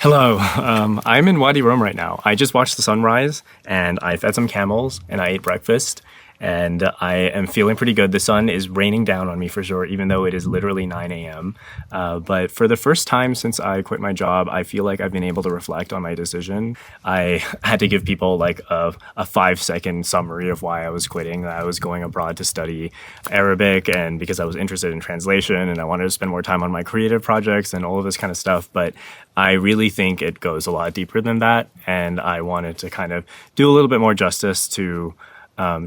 Hello, I'm in Wadi Rum right now. I just watched the sunrise and I fed some camels and I ate breakfast and I am feeling pretty good. The sun is raining down on me for sure, even though it is literally 9 a.m. But for the first time since I quit my job, I feel like I've been able to reflect on my decision. I had to give people like a 5-second summary of why I was quitting. I was going abroad to study Arabic and because I was interested in translation and I wanted to spend more time on my creative projects and all of this kind of stuff. But I really think it goes a lot deeper than that. And I wanted to kind of do a little bit more justice to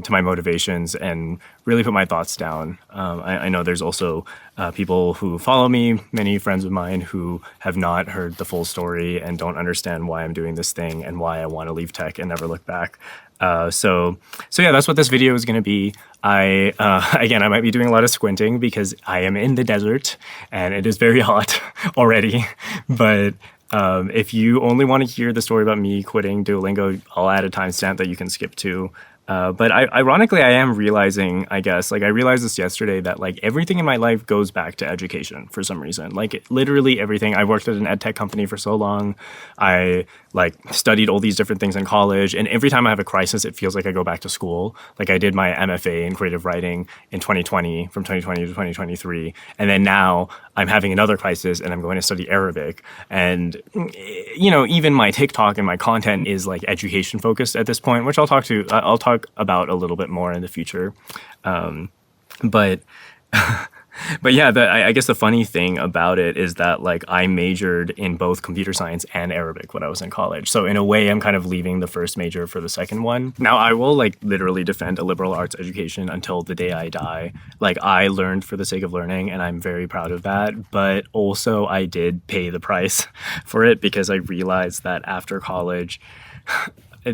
my motivations and really put my thoughts down. I know there's also people who follow me, many friends of mine who have not heard the full story and don't understand why I'm doing this thing and why I want to leave tech and never look back. So yeah, that's what this video is going to be. Again, I might be doing a lot of squinting because I am in the desert and it is very hot already. But if you only want to hear the story about me quitting Duolingo, I'll add a timestamp that you can skip to. But ironically, I am realizing, I guess, like I realized this yesterday that like everything in my life goes back to education for some reason. Like literally everything. I worked at an ed tech company for so long. I like studied all these different things in college. And every time I have a crisis, it feels like I go back to school. Like I did my MFA in creative writing in 2020, from 2020 to 2023. And then now I'm having another crisis and I'm going to study Arabic. And, you know, even my TikTok and my content is like education focused at this point, which I'll talk about a little bit more in the future. But yeah, I guess the funny thing about it is that like I majored in both computer science and Arabic when I was in college. So in a way, I'm kind of leaving the first major for the second one. Now, I will like literally defend a liberal arts education until the day I die. Like I learned for the sake of learning and I'm very proud of that. But also I did pay the price for it because I realized that after college,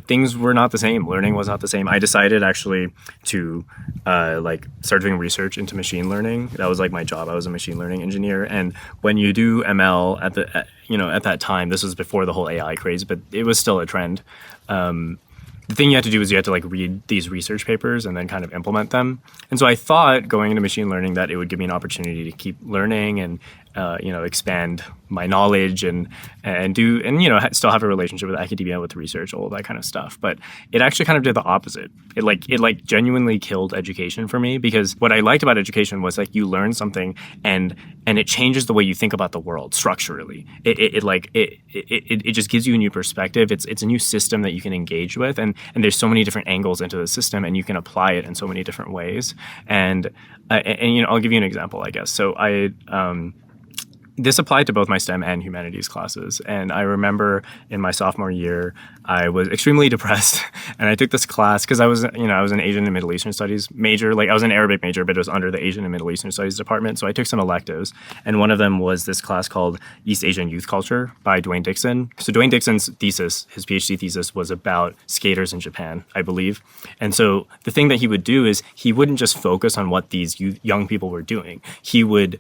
things were not the same. Learning was not the same. I decided actually to like start doing research into machine learning. That was like my job. I was a machine learning engineer. And when you do ML at that time, this was before the whole AI craze, but it was still a trend. The thing you had to do is you had to like read these research papers and then kind of implement them. And so I thought going into machine learning that it would give me an opportunity to keep learning and expand my knowledge and still have a relationship with academia, with research, all of that kind of stuff. But it actually kind of did the opposite. It genuinely killed education for me, because what I liked about education was like you learn something and it changes the way you think about the world structurally. It just gives you a new perspective. It's a new system that you can engage with, and there's so many different angles into the system, and you can apply it in so many different ways. And I'll give you an example, I guess. So this applied to both my STEM and humanities classes. And I remember in my sophomore year, I was extremely depressed. And I took this class because I was an Asian and Middle Eastern Studies major. Like I was an Arabic major, but it was under the Asian and Middle Eastern Studies department. So I took some electives. And one of them was this class called East Asian Youth Culture by Dwayne Dixon. So Dwayne Dixon's thesis, his PhD thesis, was about skaters in Japan, I believe. And so the thing that he would do is he wouldn't just focus on what these young people were doing. He would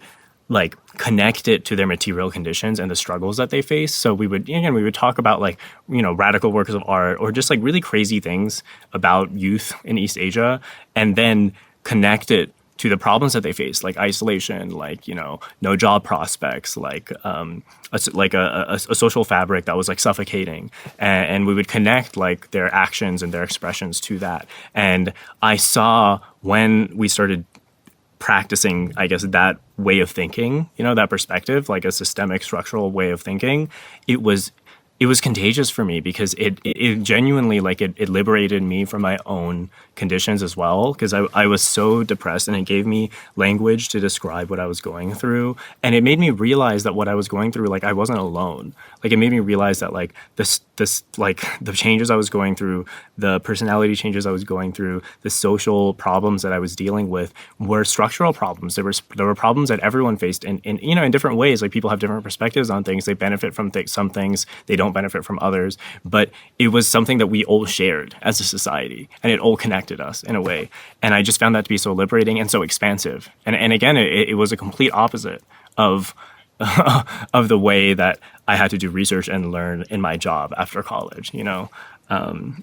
like connect it to their material conditions and the struggles that they face. So we would talk about like, radical works of art or just like really crazy things about youth in East Asia, and then connect it to the problems that they face, like isolation, like, no job prospects, like a social fabric that was like suffocating. And we would connect like their actions and their expressions to that. And I saw when we started practicing, I guess, that way of thinking, that perspective, like a systemic structural way of thinking, it was contagious for me, because it genuinely it liberated me from my own conditions as well, because I was so depressed, and it gave me language to describe what I was going through, and it made me realize that what I was going through, like I wasn't alone. Like it made me realize that like this like the changes I was going through, the personality changes I was going through, the social problems that I was dealing with were structural problems. There were problems that everyone faced in different ways. Like people have different perspectives on things. They benefit from some things. They don't benefit from others. But it was something that we all shared as a society, and it all connected us in a way. And I just found that to be so liberating and so expansive. And again, it was a complete opposite of of the way that I had to do research and learn in my job after college.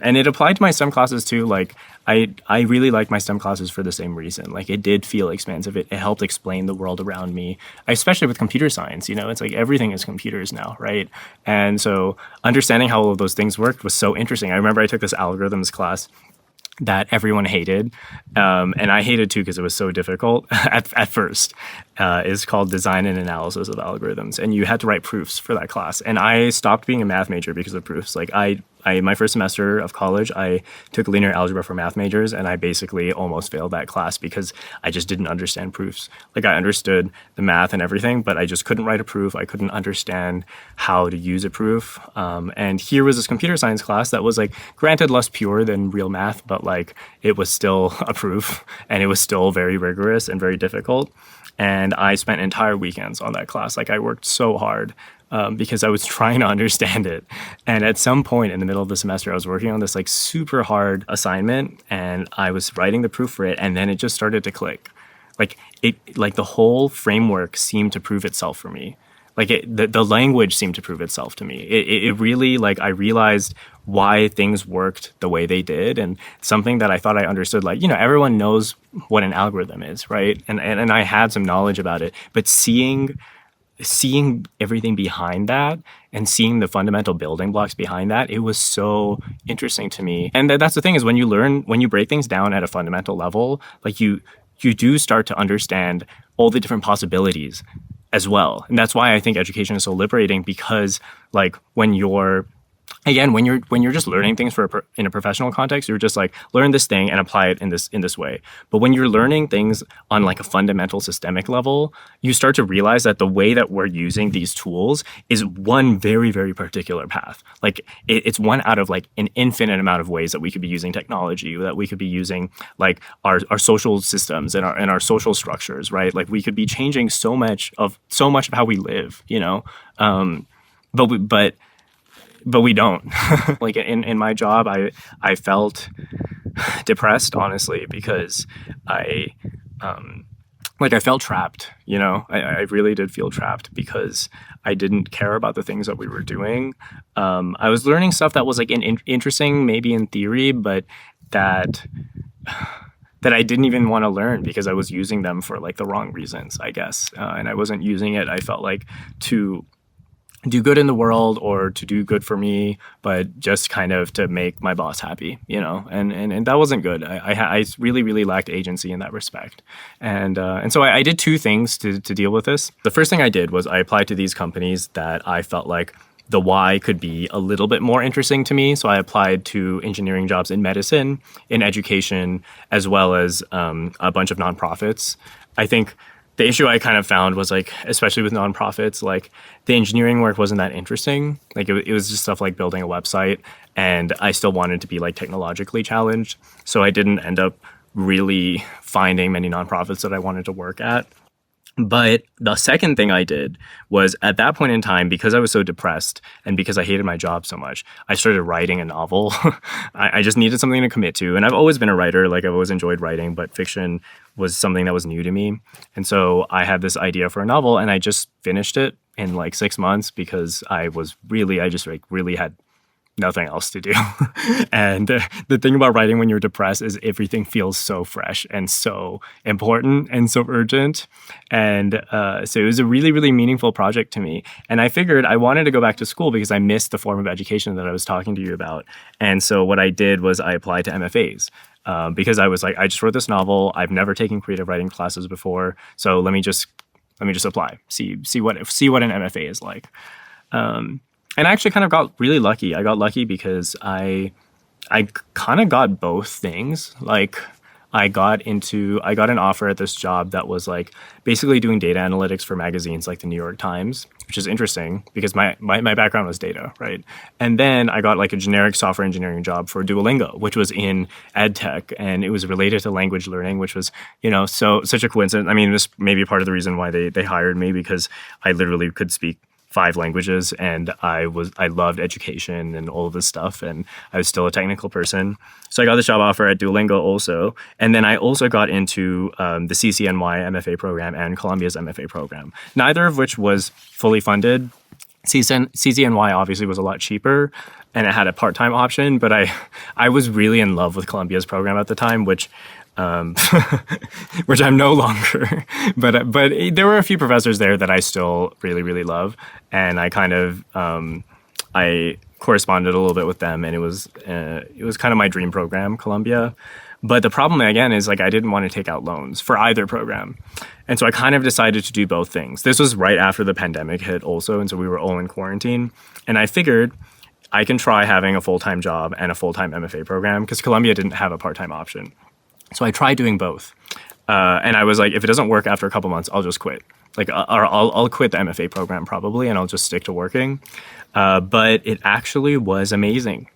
And it applied to my STEM classes too. Like I really liked my STEM classes for the same reason. Like it did feel expansive. It helped explain the world around me, especially with computer science. It's like everything is computers now, right? And so understanding how all of those things worked was so interesting. I remember I took this algorithms class that everyone hated. And I hated too because it was so difficult at first. It's called Design and Analysis of Algorithms. And you had to write proofs for that class. And I stopped being a math major because of proofs. Like my first semester of college, I took linear algebra for math majors, and I basically almost failed that class because I just didn't understand proofs. Like I understood the math and everything, but I just couldn't write a proof. I couldn't understand how to use a proof. And here was this computer science class that was like, granted, less pure than real math, but like it was still a proof, and it was still very rigorous and very difficult. And I spent entire weekends on that class. Like I worked so hard because I was trying to understand it. And at some point in the middle of the semester, I was working on this like super hard assignment, and I was writing the proof for it, and then it just started to click. Like the whole framework seemed to prove itself for me. Like the language seemed to prove itself to me. It really, like, I realized why things worked the way they did, and something that I thought I understood. Like, everyone knows what an algorithm is, right? And I had some knowledge about it, but seeing everything behind that and seeing the fundamental building blocks behind that, it was so interesting to me. And that's the thing, is when you break things down at a fundamental level, like you do start to understand all the different possibilities as well. And that's why I think education is so liberating, because like when you're just learning things in a professional context, you're just like, learn this thing and apply it in this way. But when you're learning things on like a fundamental systemic level, you start to realize that the way that we're using these tools is one very, very particular path. Like it's one out of like an infinite amount of ways that we could be using technology, that we could be using like our social systems and our social structures, right? Like we could be changing so much of how we live, but we don't. Like in my job, I felt depressed, honestly, because I felt trapped, I really did feel trapped because I didn't care about the things that we were doing. I was learning stuff that was like interesting, maybe in theory, but that I didn't even want to learn because I was using them for like the wrong reasons, I guess. And I wasn't using it, I felt like, to do good in the world or to do good for me, but just kind of to make my boss happy, and that wasn't good. I really, really lacked agency in that respect. And so I did two things to deal with this. The first thing I did was I applied to these companies that I felt like the why could be a little bit more interesting to me. So I applied to engineering jobs in medicine, in education, as well as a bunch of nonprofits. I think the issue I kind of found was, like, especially with nonprofits, like the engineering work wasn't that interesting. Like it was just stuff like building a website, and I still wanted to be like technologically challenged. So I didn't end up really finding many nonprofits that I wanted to work at. But the second thing I did was, at that point in time, because I was so depressed and because I hated my job so much, I started writing a novel. I just needed something to commit to. And I've always been a writer. Like, I've always enjoyed writing, but fiction was something that was new to me. And so I had this idea for a novel, and I just finished it in like 6 months because I just really had nothing else to do. And the thing about writing when you're depressed is everything feels so fresh and so important and so urgent. And so it was a really, really meaningful project to me. And I figured I wanted to go back to school because I missed the form of education that I was talking to you about. And so what I did was I applied to MFAs. Because I was like, I just wrote this novel. I've never taken creative writing classes before. So let me just apply, see what an MFA is like. And I actually kind of got really lucky. I got lucky because I kind of got both things. Like, I got an offer at this job that was like basically doing data analytics for magazines like the New York Times, which is interesting because my background was data, right? And then I got like a generic software engineering job for Duolingo, which was in ed tech, and it was related to language learning, which was, such a coincidence. I mean, this may be part of the reason why they hired me, because I literally could speak 5 languages, and I loved education and all of this stuff, and I was still a technical person. So I got this job offer at Duolingo also, and then I also got into the CCNY MFA program and Columbia's MFA program, neither of which was fully funded. CCNY obviously was a lot cheaper and it had a part-time option, but I was really in love with Columbia's program at the time, which um, which I'm no longer. But there were a few professors there that I still really, really love, and I kind of I corresponded a little bit with them, and it was kind of my dream program, Columbia. But the problem again is like I didn't want to take out loans for either program. And so I kind of decided to do both things. This was right after the pandemic hit also, and so we were all in quarantine. And I figured I can try having a full-time job and a full-time MFA program because Columbia didn't have a part-time option. So I tried doing both. And I was like, if it doesn't work after a couple months, I'll just quit. Like, or I'll quit the MFA program probably, and I'll just stick to working. But it actually was amazing.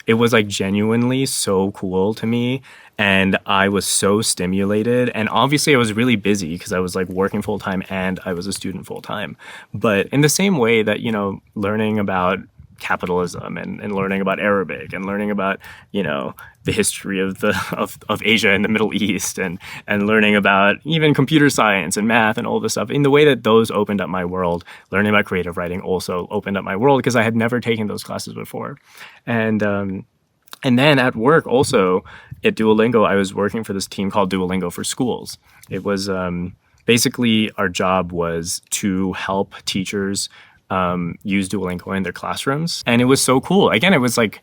It was like genuinely so cool to me. And I was so stimulated. And obviously I was really busy because I was like working full time and I was a student full time. But in the same way that, you know, learning about capitalism and learning about Arabic and learning about, you know, the history of of Asia and the Middle East and learning about even computer science and math and all this stuff, in the way that those opened up my world, learning about creative writing also opened up my world because I had never taken those classes before. And then at work also, at Duolingo, I was working for this team called Duolingo for Schools. It was basically our job was to help teachers use Duolingo in their classrooms. And it was so cool. Again, it was like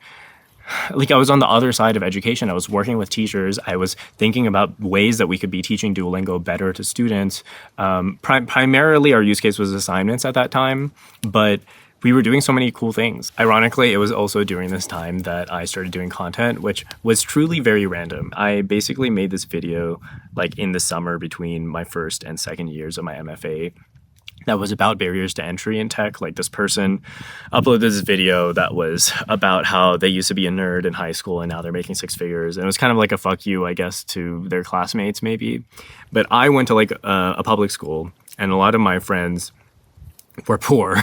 I was on the other side of education. I was working with teachers. I was thinking about ways that we could be teaching Duolingo better to students. Primarily, our use case was assignments at that time, but we were doing so many cool things. Ironically, it was also during this time that I started doing content, which was truly very random. I basically made this video like in the summer between my first and second years of my MFA that was about barriers to entry in tech. Like this person uploaded this video that was about how they used to be a nerd in high school and now they're making six figures. And it was kind of like a fuck you, I guess, to their classmates maybe. But I went to like a public school and a lot of my friends were poor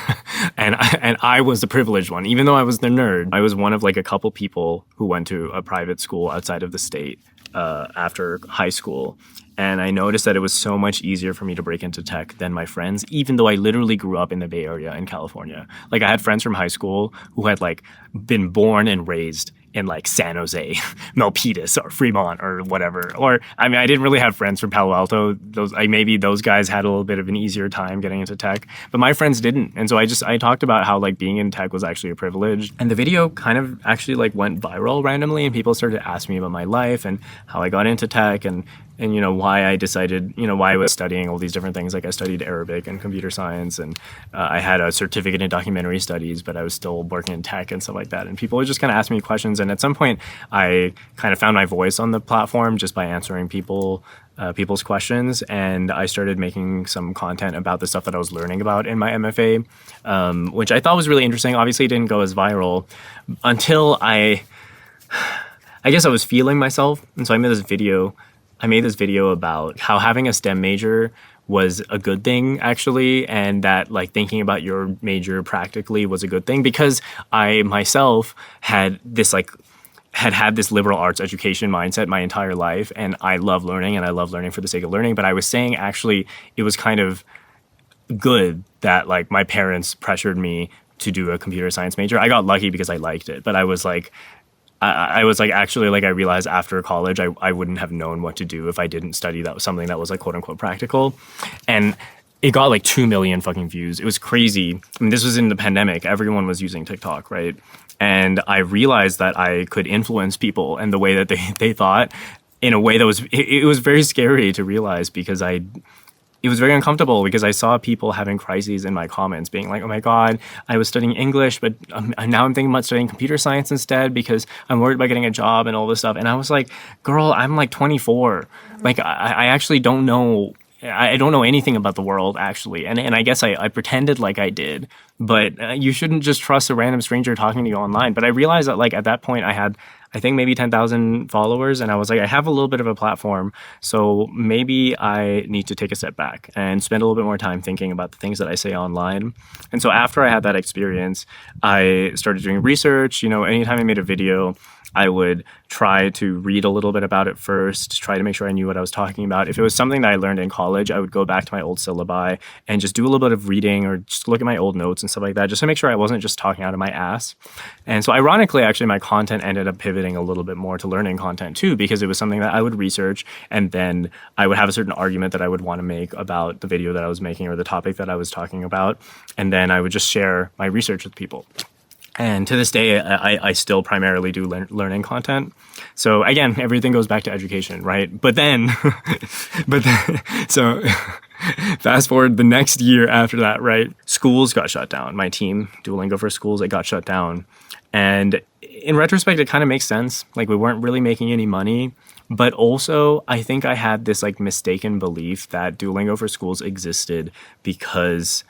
and I was the privileged one. Even though I was the nerd, I was one of like a couple people who went to a private school outside of the state after high school. And I noticed that it was so much easier for me to break into tech than my friends, even though I literally grew up in the Bay Area in California. Like I had friends from high school who had like been born and raised in like San Jose, Milpitas, or Fremont, or whatever. Or I mean, I didn't really have friends from Palo Alto. Maybe those guys had a little bit of an easier time getting into tech, but my friends didn't. And so I talked about how like being in tech was actually a privilege. And the video kind of actually like went viral randomly, and people started to ask me about my life and how I got into tech and you know why I decided, you know, why I was studying all these different things. Like I studied Arabic and computer science, and I had a certificate in documentary studies, but I was still working in tech and stuff like that. And people would just kind of ask me questions. And at some point, I kind of found my voice on the platform just by answering people's questions. And I started making some content about the stuff that I was learning about in my MFA, which I thought was really interesting. Obviously, it didn't go as viral until I guess I was feeling myself. And so I made this video about how having a STEM major was a good thing, actually, and that like thinking about your major practically was a good thing, because I myself had this liberal arts education mindset my entire life, and I love learning, and I love learning for the sake of learning. But I was saying actually it was kind of good that like my parents pressured me to do a computer science major. I got lucky because I liked it, but I was like actually like I realized after college I wouldn't have known what to do if I didn't study something that was like quote unquote practical. And it got like 2 million fucking views. It was crazy. I mean, this was in the pandemic. Everyone was using TikTok, right? And I realized that I could influence people and the way that they thought in a way that it was very scary to realize, because it was very uncomfortable, because I saw people having crises in my comments being like, oh my God, I was studying English, but now I'm thinking about studying computer science instead because I'm worried about getting a job and all this stuff. And I was like, girl, I'm like 24. Like, I actually don't know. I don't know anything about the world, actually. And I guess I pretended like I did. But you shouldn't just trust a random stranger talking to you online. But I realized that like at that point I had, I think maybe 10,000 followers. And I was like, I have a little bit of a platform. So maybe I need to take a step back and spend a little bit more time thinking about the things that I say online. And so after I had that experience, I started doing research. You know, anytime I made a video, I would try to read a little bit about it first, try to make sure I knew what I was talking about. If it was something that I learned in college, I would go back to my old syllabi and just do a little bit of reading or just look at my old notes and stuff like that, just to make sure I wasn't just talking out of my ass. And so ironically, actually, my content ended up pivoting a little bit more to learning content too, because it was something that I would research, and then I would have a certain argument that I would want to make about the video that I was making or the topic that I was talking about. And then I would just share my research with people. And to this day, I still primarily do learning content. So again, everything goes back to education, right? But then, so fast forward the next year after that, right? Schools got shut down. My team, Duolingo for Schools, it got shut down. And in retrospect, it kind of makes sense. Like, we weren't really making any money. But also, I think I had this like mistaken belief that Duolingo for Schools existed because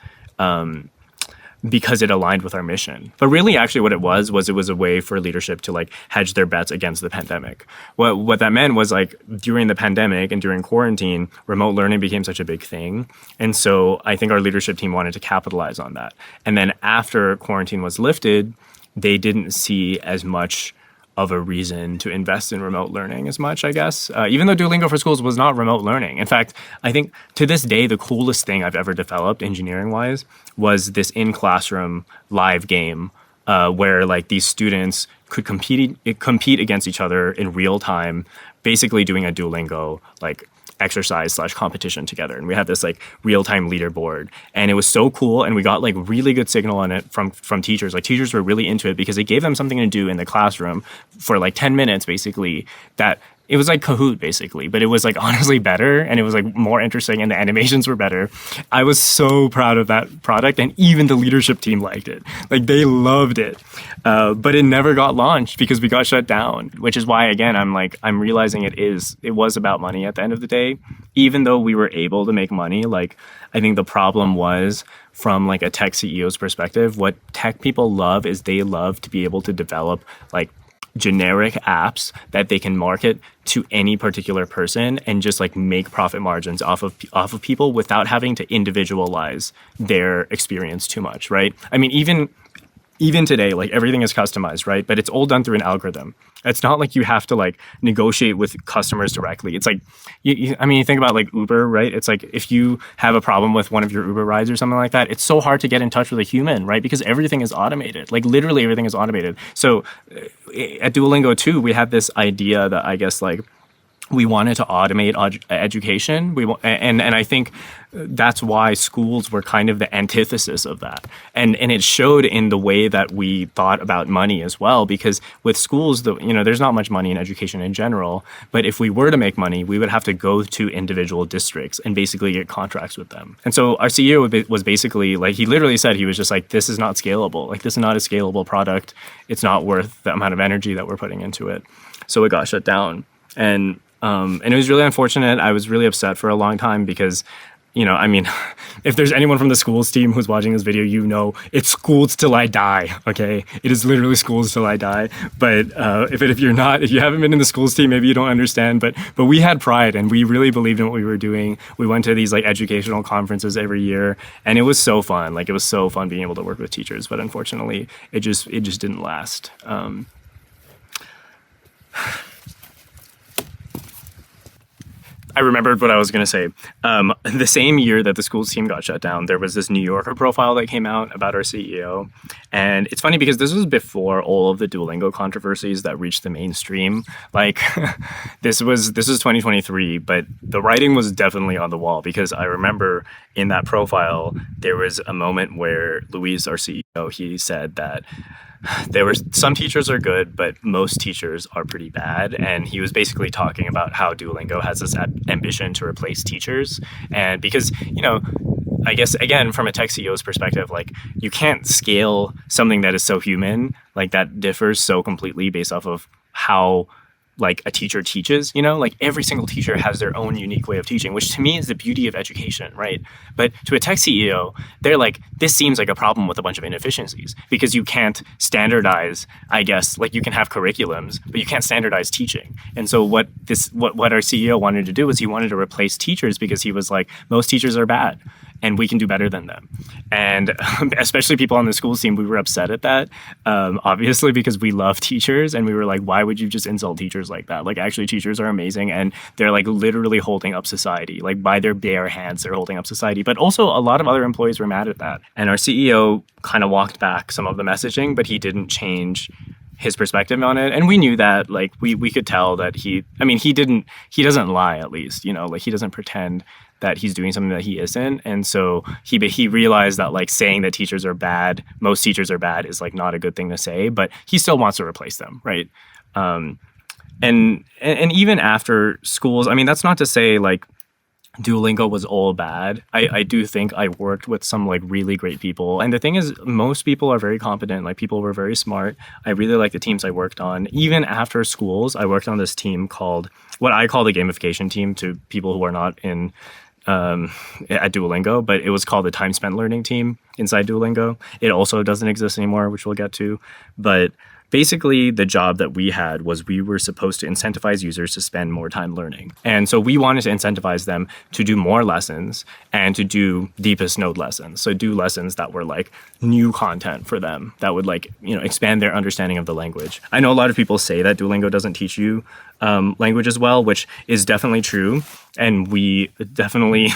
it aligned with our mission. But really, actually, what it was a way for leadership to like hedge their bets against the pandemic. What that meant was, like, during the pandemic and during quarantine, remote learning became such a big thing. And so I think our leadership team wanted to capitalize on that. And then after quarantine was lifted, they didn't see as much of a reason to invest in remote learning as much, I guess. Even though Duolingo for Schools was not remote learning. In fact, I think to this day, the coolest thing I've ever developed engineering-wise was this in-classroom live game where like these students could compete against each other in real time, basically doing a Duolingo like exercise/competition together. And we had this like real-time leaderboard, and it was so cool. And we got like really good signal on it from teachers. Like, teachers were really into it because it gave them something to do in the classroom for like 10 minutes, basically, that it was like Kahoot, basically, but it was like honestly better, and it was like more interesting, and the animations were better. I was so proud of that product, and even the leadership team liked it. Like, they loved it. But it never got launched because we got shut down, which is why, again, I'm realizing it was about money at the end of the day. Even though we were able to make money, like, I think the problem was, from like a tech CEO's perspective, what tech people love is they love to be able to develop like generic apps that they can market to any particular person and just like make profit margins off of people without having to individualize their experience too much, right? I mean, even today, like, everything is customized, right? But it's all done through an algorithm. It's not like you have to like negotiate with customers directly. It's like, you think about like Uber, right? It's like, if you have a problem with one of your Uber rides or something like that, it's so hard to get in touch with a human, right? Because everything is automated. Like, literally everything is automated. So at Duolingo too, we had this idea that, I guess, like, we wanted to automate education. And I think that's why schools were kind of the antithesis of that. And it showed in the way that we thought about money as well, because with schools, there's not much money in education in general. But if we were to make money, we would have to go to individual districts and basically get contracts with them. And so our CEO was basically like, he literally said, he was just like, this is not scalable. Like, this is not a scalable product. It's not worth the amount of energy that we're putting into it. So it got shut down. And it was really unfortunate. I was really upset for a long time because, if there's anyone from the schools team who's watching this video, it's schools till I die, okay? It is literally schools till I die. But if you haven't been in the schools team, maybe you don't understand. But we had pride, and we really believed in what we were doing. We went to these like educational conferences every year, and it was so fun. Like, it was so fun being able to work with teachers. But unfortunately, it just didn't last. I remembered what I was going to say. The same year that the schools team got shut down, there was this New Yorker profile that came out about our CEO. And it's funny because this was before all of the Duolingo controversies that reached the mainstream. Like, this was 2023, but the writing was definitely on the wall, because I remember in that profile, there was a moment where Luis, our CEO, he said that some teachers are good, but most teachers are pretty bad. And he was basically talking about how Duolingo has this ambition to replace teachers. And because, I guess, again, from a tech CEO's perspective, like, you can't scale something that is so human, like, that differs so completely based off of how, like, a teacher teaches, like, every single teacher has their own unique way of teaching, which to me is the beauty of education, right? But to a tech CEO, they're like, this seems like a problem with a bunch of inefficiencies, because you can't standardize, I guess, like, you can have curriculums, but you can't standardize teaching. And so what our CEO wanted to do was he wanted to replace teachers, because he was like, most teachers are bad. and we can do better than them. And especially people on the schools team, we were upset at that, obviously, because we love teachers, and we were like, why would you just insult teachers like that? Like, actually, teachers are amazing, and they're like literally holding up society. Like, by their bare hands, they're holding up society. But also, a lot of other employees were mad at that. And our CEO kind of walked back some of the messaging, but he didn't change his perspective on it. And we knew that, like, we could tell that he doesn't lie, at least, like, he doesn't pretend that he's doing something that he isn't. And so he realized that, like, saying that teachers are bad, most teachers are bad, is like not a good thing to say, but he still wants to replace them, right? And even after schools, I mean, that's not to say like Duolingo was all bad. I do think I worked with some like really great people. And the thing is, most people are very competent. Like, people were very smart. I really like the teams I worked on. Even after schools, I worked on this team called, what I call the gamification team to people who are not in at Duolingo, but it was called the time spent learning team inside Duolingo. It also doesn't exist anymore, which we'll get to. But basically, the job that we had was we were supposed to incentivize users to spend more time learning. And so we wanted to incentivize them to do more lessons and to do deepest node lessons. So do lessons that were like new content for them that would like, expand their understanding of the language. I know a lot of people say that Duolingo doesn't teach you language as well, which is definitely true. And we definitely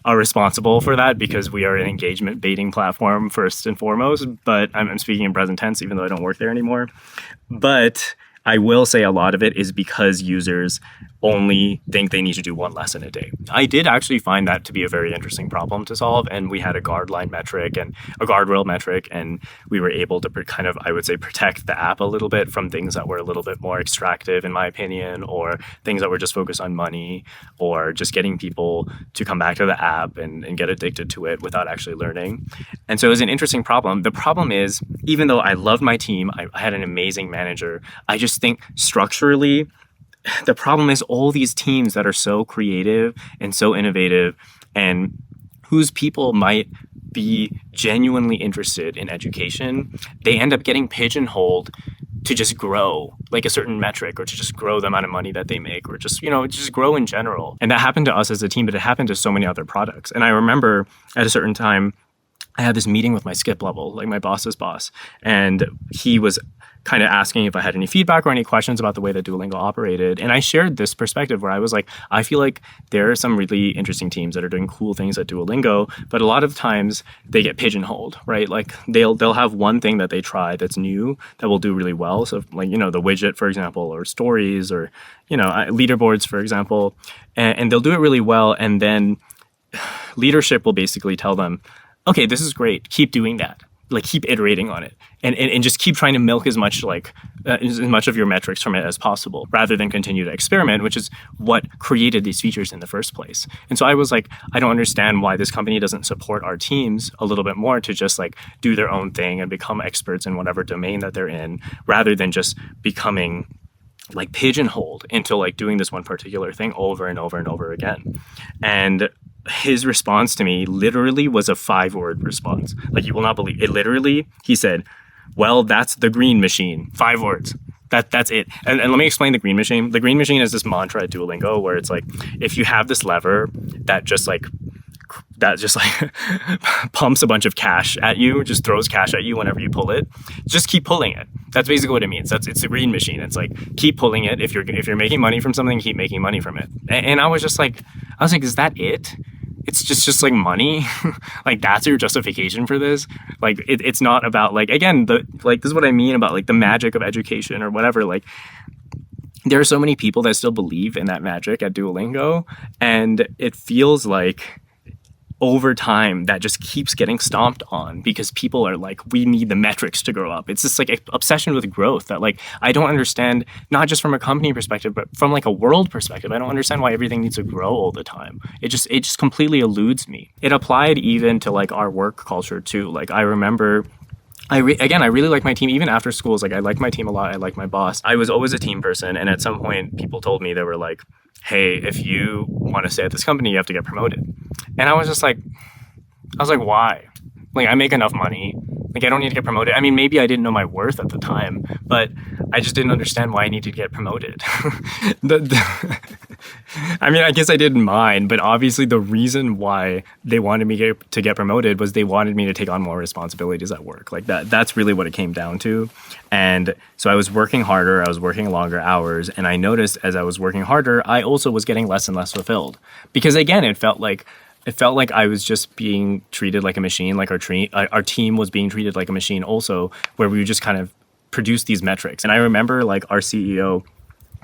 are responsible for that because we are an engagement baiting platform first and foremost. But I'm speaking in present tense, even though I don't work there anymore. But I will say a lot of it is because users only think they need to do one lesson a day. I did actually find that to be a very interesting problem to solve, and we had a guardline metric and a guardrail metric, and we were able to kind of, I would say, protect the app a little bit from things that were a little bit more extractive, in my opinion, or things that were just focused on money, or just getting people to come back to the app and get addicted to it without actually learning. And so it was an interesting problem. The problem is, even though I loved my team, I had an amazing manager, I just think structurally, the problem is all these teams that are so creative and so innovative and whose people might be genuinely interested in education, they end up getting pigeonholed to just grow like a certain metric, or to just grow the amount of money that they make, or just, just grow in general. And that happened to us as a team, but it happened to so many other products. And I remember at a certain time, I had this meeting with my skip level, like my boss's boss, and he was kind of asking if I had any feedback or any questions about the way that Duolingo operated. And I shared this perspective where I was like, I feel like there are some really interesting teams that are doing cool things at Duolingo, but a lot of times they get pigeonholed, right? Like they'll have one thing that they try that's new that will do really well. So like, the widget, for example, or stories, or, leaderboards, for example, and they'll do it really well. And then leadership will basically tell them, okay, this is great. Keep doing that. Like, keep iterating on it, and just keep trying to milk as much of your metrics from it as possible, rather than continue to experiment, which is what created these features in the first place. And so I was like, I don't understand why this company doesn't support our teams a little bit more to just like do their own thing and become experts in whatever domain that they're in, rather than just becoming like pigeonholed into like doing this one particular thing over and over and over again. And his response to me literally was a 5-word response. Like, you will not believe it. Literally, he said, well, that's the green machine. 5 words. That's it. And let me explain the green machine. The green machine is this mantra at Duolingo where it's like, if you have this lever that just pumps a bunch of cash at you, just throws cash at you whenever you pull it, just keep pulling it. That's basically what it means. It's a green machine. It's like, keep pulling it. If you're making money from something, keep making money from it. And I was like, is that it? It's just like money. Like, that's your justification for this. Like, it's not about like, again, this is what I mean about like the magic of education or whatever. Like, there are so many people that still believe in that magic at Duolingo, and it feels like over time that just keeps getting stomped on because people are like, we need the metrics to grow up. It's this like obsession with growth that like I don't understand, not just from a company perspective, but from like a world perspective. I don't understand why everything needs to grow all the time. It just completely eludes me. It applied even to like our work culture too. Like, I remember I really like my team. Even after schools, like I like my team a lot. I like my boss. I was always a team person. And at some point people told me, they were like, hey, if you want to stay at this company, you have to get promoted. And I was like, why? Like, I make enough money. Like, I don't need to get promoted. I mean, maybe I didn't know my worth at the time, but I just didn't understand why I needed to get promoted. I mean, I guess I didn't mind, but obviously the reason why they wanted me to get promoted was they wanted me to take on more responsibilities at work. Like that's really what it came down to. And so I was working harder, I was working longer hours, and I noticed as I was working harder, I also was getting less and less fulfilled. Because again, it felt like I was just being treated like a machine, like our team was being treated like a machine also, where we would just kind of produce these metrics. And I remember like our CEO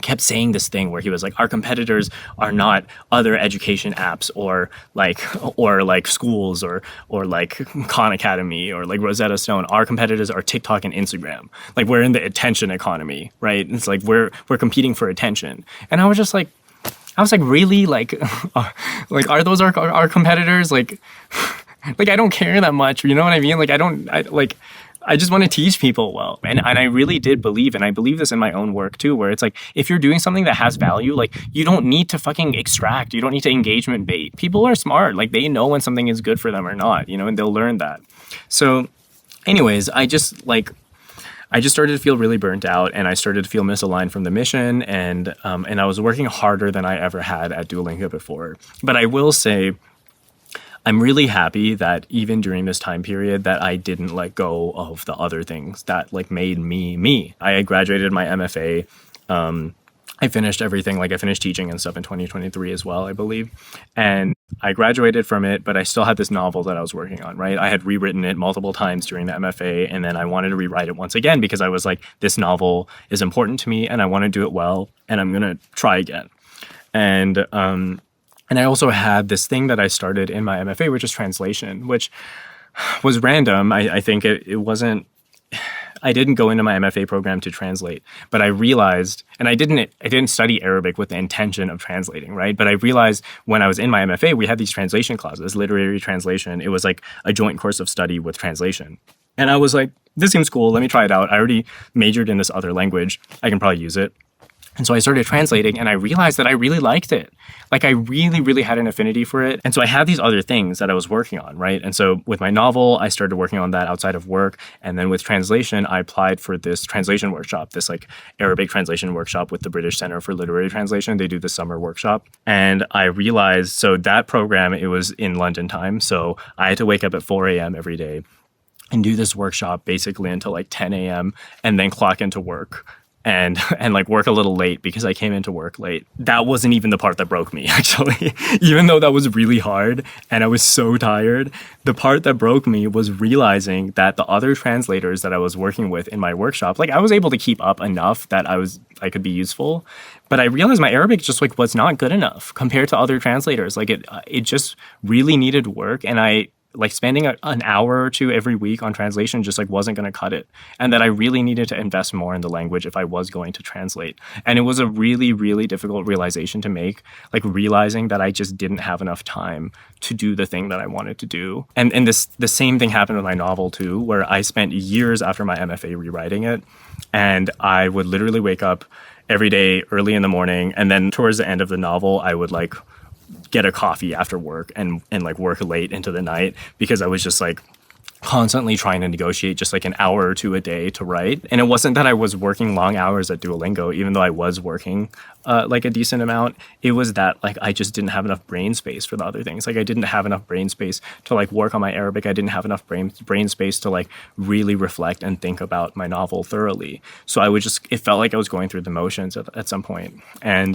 kept saying this thing where he was like, our competitors are not other education apps or like schools or like Khan Academy or like Rosetta Stone. Our competitors are TikTok and Instagram. Like we're in the attention economy, right? It's like we're competing for attention. And I was like, really? Like, are those our competitors? Like I don't care that much. You know what I mean? Like, I just want to teach people well. And I really did believe, and I believe this in my own work too, where it's like, if you're doing something that has value, like you don't need to fucking extract. You don't need to engagement bait. People are smart. Like they know when something is good for them or not, and they'll learn that. So anyways, I just started to feel really burnt out, and I started to feel misaligned from the mission, and I was working harder than I ever had at Duolingo before. But I will say, I'm really happy that even during this time period that I didn't let go of the other things that like made me me. I had graduated my MFA. I finished everything. Like I finished teaching and stuff in 2023 as well, I believe. And I graduated from it, but I still had this novel that I was working on, right? I had rewritten it multiple times during the MFA, and then I wanted to rewrite it once again because I was like, this novel is important to me and I want to do it well, and I'm going to try again. And I also had this thing that I started in my MFA, which is translation, which was random. I think it wasn't, I didn't go into my MFA program to translate, but I realized, and I didn't study Arabic with the intention of translating, right? But I realized when I was in my MFA, we had these translation classes, literary translation. It was like a joint course of study with translation. And I was like, this seems cool. Let me try it out. I already majored in this other language. I can probably use it. And so I started translating, and I realized that I really liked it. Like I really, really had an affinity for it. And so I had these other things that I was working on, right? And so with my novel, I started working on that outside of work. And then with translation, I applied for this translation workshop, this like Arabic translation workshop with the British Center for Literary Translation. They do the summer workshop. And I realized, so that program, it was in London time. So I had to wake up at 4 a.m. every day and do this workshop basically until like 10 a.m. and then clock into work. And like work a little late because I came into work late. That wasn't even the part that broke me, actually. Even though that was really hard and I was so tired, the part that broke me was realizing that the other translators that I was working with in my workshop, like I was able to keep up enough that I could be useful. But I realized my Arabic just like was not good enough compared to other translators. Like it just really needed work, and I like spending an hour or two every week on translation just like wasn't going to cut it, and that I really needed to invest more in the language if I was going to translate. And it was a really, really difficult realization to make, like realizing that I just didn't have enough time to do the thing that I wanted to do. And the same thing happened with my novel too, where I spent years after my MFA rewriting it, and I would literally wake up every day early in the morning, and then towards the end of the novel I would like get a coffee after work and like work late into the night, because I was just like constantly trying to negotiate just like an hour or two a day to write. And it wasn't that I was working long hours at Duolingo, even though I was working like a decent amount. It was that like I just didn't have enough brain space for the other things. Like I didn't have enough brain space to like work on my Arabic. I didn't have enough brain space to like really reflect and think about my novel thoroughly. So I would just, it felt like I was going through the motions at some point. And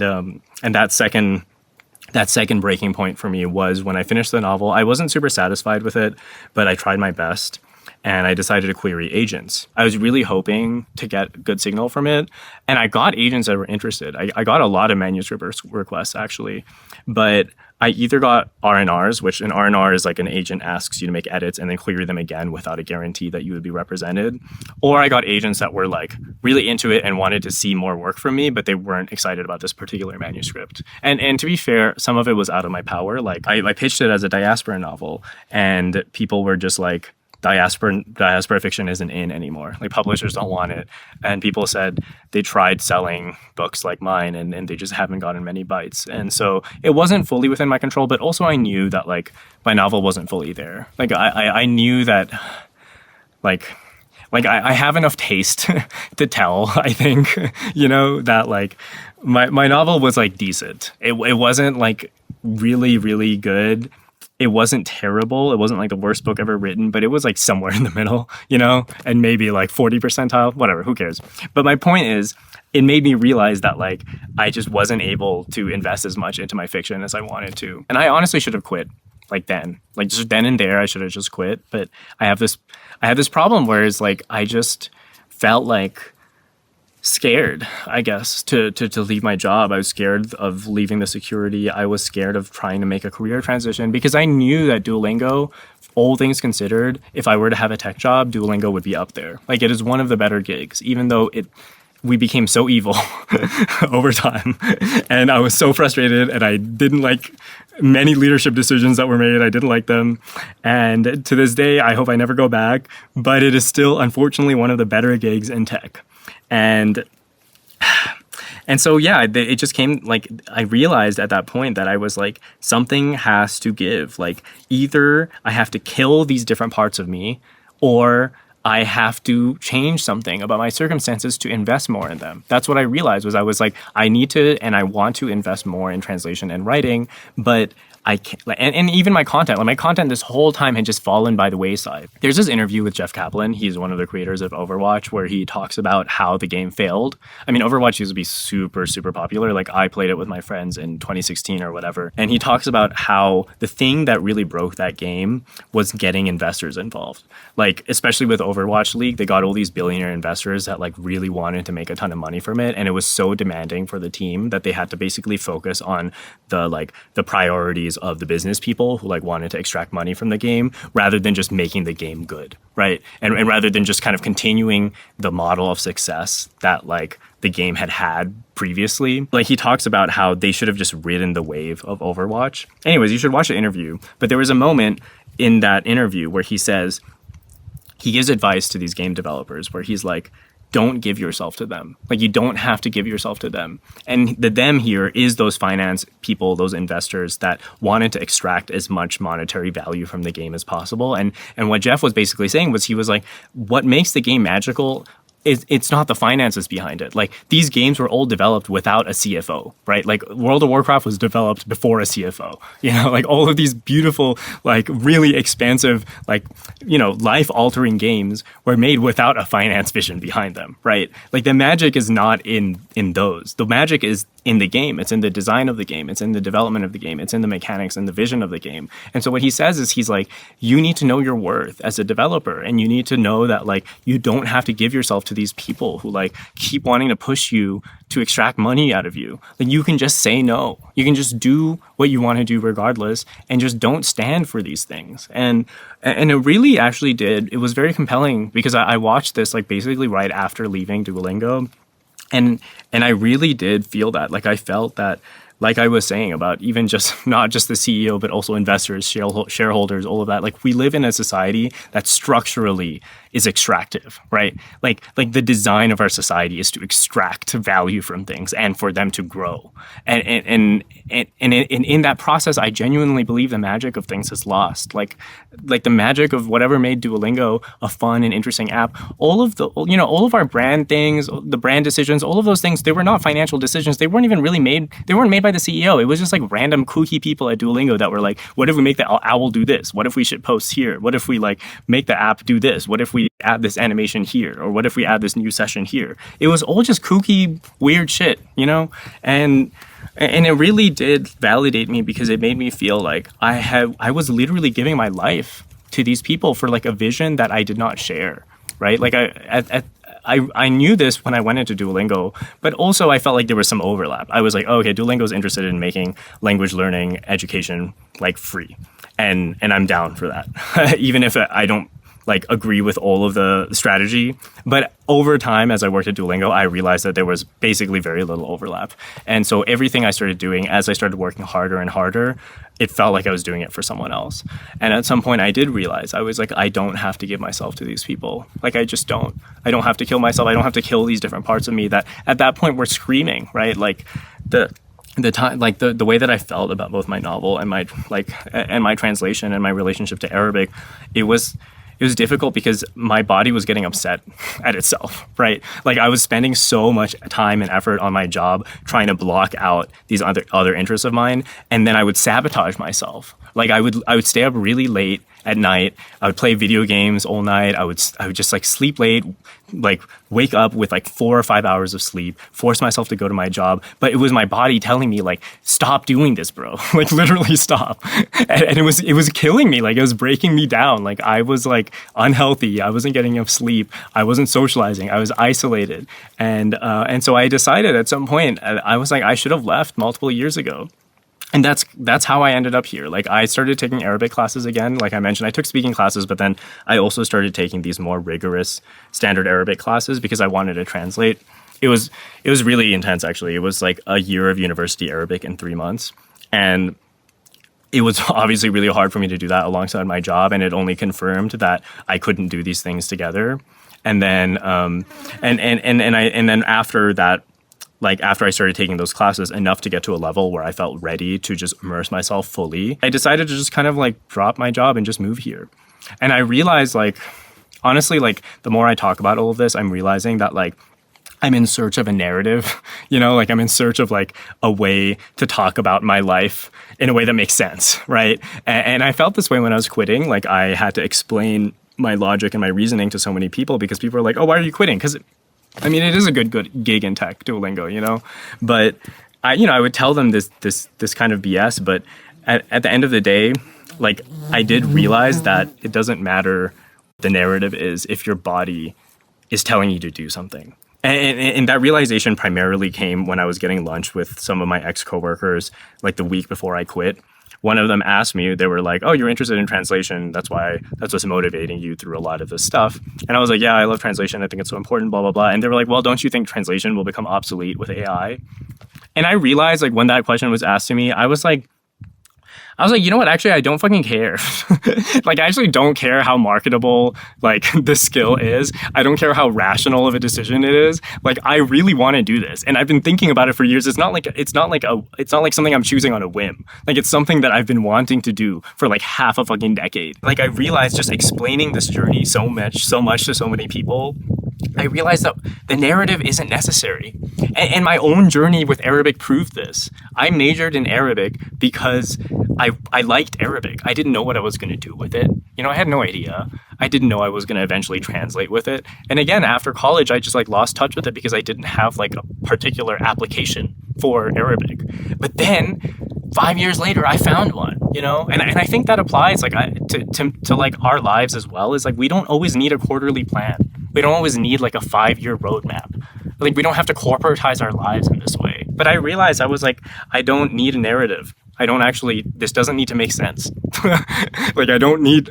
that second breaking point for me was when I finished the novel. I wasn't super satisfied with it, but I tried my best, and I decided to query agents. I was really hoping to get good signal from it, and I got agents that were interested. I got a lot of manuscript requests, actually, but I either got R&Rs, which an R&R is like an agent asks you to make edits and then query them again without a guarantee that you would be represented, or I got agents that were like really into it and wanted to see more work from me, but they weren't excited about this particular manuscript. And to be fair, some of it was out of my power. Like I pitched it as a diaspora novel, and people were just like, diaspora fiction isn't in anymore. Like publishers don't want it. And people said they tried selling books like mine and they just haven't gotten many bites. And so it wasn't fully within my control, but also I knew that like my novel wasn't fully there. Like I knew that like Like I have enough taste to tell, I think, that like my novel was like decent. It wasn't like really, really good. It wasn't terrible. It wasn't like the worst book ever written, but it was like somewhere in the middle, and maybe like 40 percentile, whatever, who cares? But my point is, it made me realize that like I just wasn't able to invest as much into my fiction as I wanted to. And I honestly should have quit like just then and there. I should have just quit. But I have this problem where it's like I just felt like scared, I guess, to leave my job. I was scared of leaving the security. I was scared of trying to make a career transition because I knew that Duolingo, all things considered, if I were to have a tech job, Duolingo would be up there. Like it is one of the better gigs, even though we became so evil over time. And I was so frustrated and I didn't like many leadership decisions that were made. I didn't like them. And to this day, I hope I never go back, but it is still, unfortunately, one of the better gigs in tech. And so, yeah, it just came, like, I realized at that point that I was like, something has to give. Like, either I have to kill these different parts of me, or I have to change something about my circumstances to invest more in them. That's what I realized. I was like, I need to and I want to invest more in translation and writing, but I can't, and even my content this whole time had just fallen by the wayside. There's this interview with Jeff Kaplan. He's one of the creators of Overwatch, where he talks about how the game failed. I mean, Overwatch used to be super, super popular. Like I played it with my friends in 2016 or whatever. And he talks about how the thing that really broke that game was getting investors involved. Like, especially with Overwatch League, they got all these billionaire investors that like really wanted to make a ton of money from it. And it was so demanding for the team that they had to basically focus on the priorities of the business people who like wanted to extract money from the game rather than just making the game good, right? And rather than just kind of continuing the model of success that like the game had previously. Like he talks about how they should have just ridden the wave of Overwatch. Anyways, you should watch the interview. But there was a moment in that interview where he says, he gives advice to these game developers where he's like, don't give yourself to them. Like you don't have to give yourself to them. And the them here is those finance people, those investors that wanted to extract as much monetary value from the game as possible. And what Jeff was basically saying was he was like, what makes the game magical it's not the finances behind it. Like these games were all developed without a CFO, right? Like World of Warcraft was developed before a CFO, like all of these beautiful, like really expansive, like, life altering games were made without a finance vision behind them, right? Like the magic is not in those. The magic is in the game. It's in the design of the game. It's in the development of the game. It's in the mechanics and the vision of the game. And so what he says is he's like, you need to know your worth as a developer, and you need to know that like you don't have to give yourself to these people who like keep wanting to push you to extract money out of you. Like you can just say no. You can just do what you want to do regardless, and just don't stand for these things. And it really actually did. It was very compelling because I watched this like basically right after leaving Duolingo. And I really did feel that. Like I felt that, like I was saying about even just not just the CEO, but also investors, shareholders, all of that. Like we live in a society that structurally is extractive, right? Like the design of our society is to extract value from things and for them to grow. And in that process, I genuinely believe the magic of things is lost. Like the magic of whatever made Duolingo a fun and interesting app. All of our brand things, the brand decisions, all of those things, they were not financial decisions. They weren't even really made. They weren't made by the CEO. It was just like random kooky people at Duolingo that were like, what if we make the owl do this? What if we should post here? What if we like make the app do this? What if we add this animation here? Or what if we add this new session here? It was all just kooky, weird shit, And it really did validate me because it made me feel like I was literally giving my life to these people for like a vision that I did not share, right? Like I knew this when I went into Duolingo, but also I felt like there was some overlap. I was like, oh, okay, Duolingo is interested in making language learning education like free, and I'm down for that, even if I don't like agree with all of the strategy. But over time, as I worked at Duolingo, I realized that there was basically very little overlap. And so everything I started doing, as I started working harder and harder, it felt like I was doing it for someone else. And at some point I did realize, I was like, I don't have to give myself to these people. Like, I just don't. I don't have to kill myself. I don't have to kill these different parts of me that at that point were screaming, right? Like the time, like the way that I felt about both my novel and my translation and my relationship to Arabic, it was it was difficult because my body was getting upset at itself, right? Like I was spending so much time and effort on my job trying to block out these other interests of mine, and then I would sabotage myself. Like I would stay up really late at night. I would play video games all night. I would just like sleep late, like wake up with like 4 or 5 hours of sleep, force myself to go to my job. But it was my body telling me like, stop doing this, bro. Like literally stop. And it was killing me. Like it was breaking me down. Like I was like unhealthy. I wasn't getting enough sleep. I wasn't socializing. I was isolated. And so I decided at some point, I was like, I should have left multiple years ago. And that's how I ended up here. Like I started taking Arabic classes again. Like I mentioned, I took speaking classes, but then I also started taking these more rigorous standard Arabic classes because I wanted to translate. It was really intense, actually. It was like a year of university Arabic in 3 months. And it was obviously really hard for me to do that alongside my job. And it only confirmed that I couldn't do these things together. And then and then after that, like after I started taking those classes enough to get to a level where I felt ready to just immerse myself fully, I decided to just kind of like drop my job and just move here. And I realized like, honestly, like the more I talk about all of this, I'm realizing that like I'm in search of a narrative, you know, like I'm in search of like a way to talk about my life in a way that makes sense, right? And I felt this way when I was quitting. Like I had to explain my logic and my reasoning to so many people because people were like, oh, why are you quitting? Because I mean, it is a good gig in tech, Duolingo, you know, but I would tell them this kind of BS. But at the end of the day, like I did realize that it doesn't matter what the narrative is if your body is telling you to do something. And that realization primarily came when I was getting lunch with some of my ex-coworkers, like the week before I quit. One of them asked me, they were like, oh, you're interested in translation. That's what's motivating you through a lot of this stuff. And I was like, yeah, I love translation. I think it's so important, blah, blah, blah. And they were like, well, don't you think translation will become obsolete with AI? And I realized like when that question was asked to me, I was like, you know what? Actually, I don't fucking care. Like, I actually don't care how marketable, like, this skill is. I don't care how rational of a decision it is. Like, I really want to do this. And I've been thinking about it for years. It's not like something I'm choosing on a whim. Like, it's something that I've been wanting to do for, like, half a fucking decade. Like, I realized just explaining this journey so much to so many people, I realized that the narrative isn't necessary. And my own journey with Arabic proved this. I majored in Arabic because I liked Arabic. I didn't know what I was going to do with it. You know, I had no idea. I didn't know I was going to eventually translate with it. And again, after college, I just like lost touch with it because I didn't have like a particular application for Arabic. But then 5 years later, I found one, you know? And I think that applies like to like our lives as well, is like we don't always need a quarterly plan. We don't always need like a 5-year roadmap. Like we don't have to corporatize our lives in this way. But I realized I was like, I don't need a narrative. This doesn't need to make sense. Like I don't need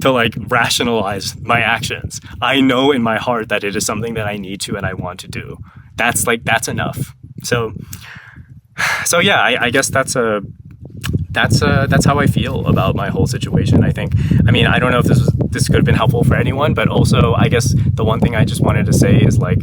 to like rationalize my actions. I know in my heart that it is something that I need to and I want to do. That's enough. So yeah, I guess that's how I feel about my whole situation. I mean, I don't know if this could have been helpful for anyone, but also I guess the one thing I just wanted to say is like,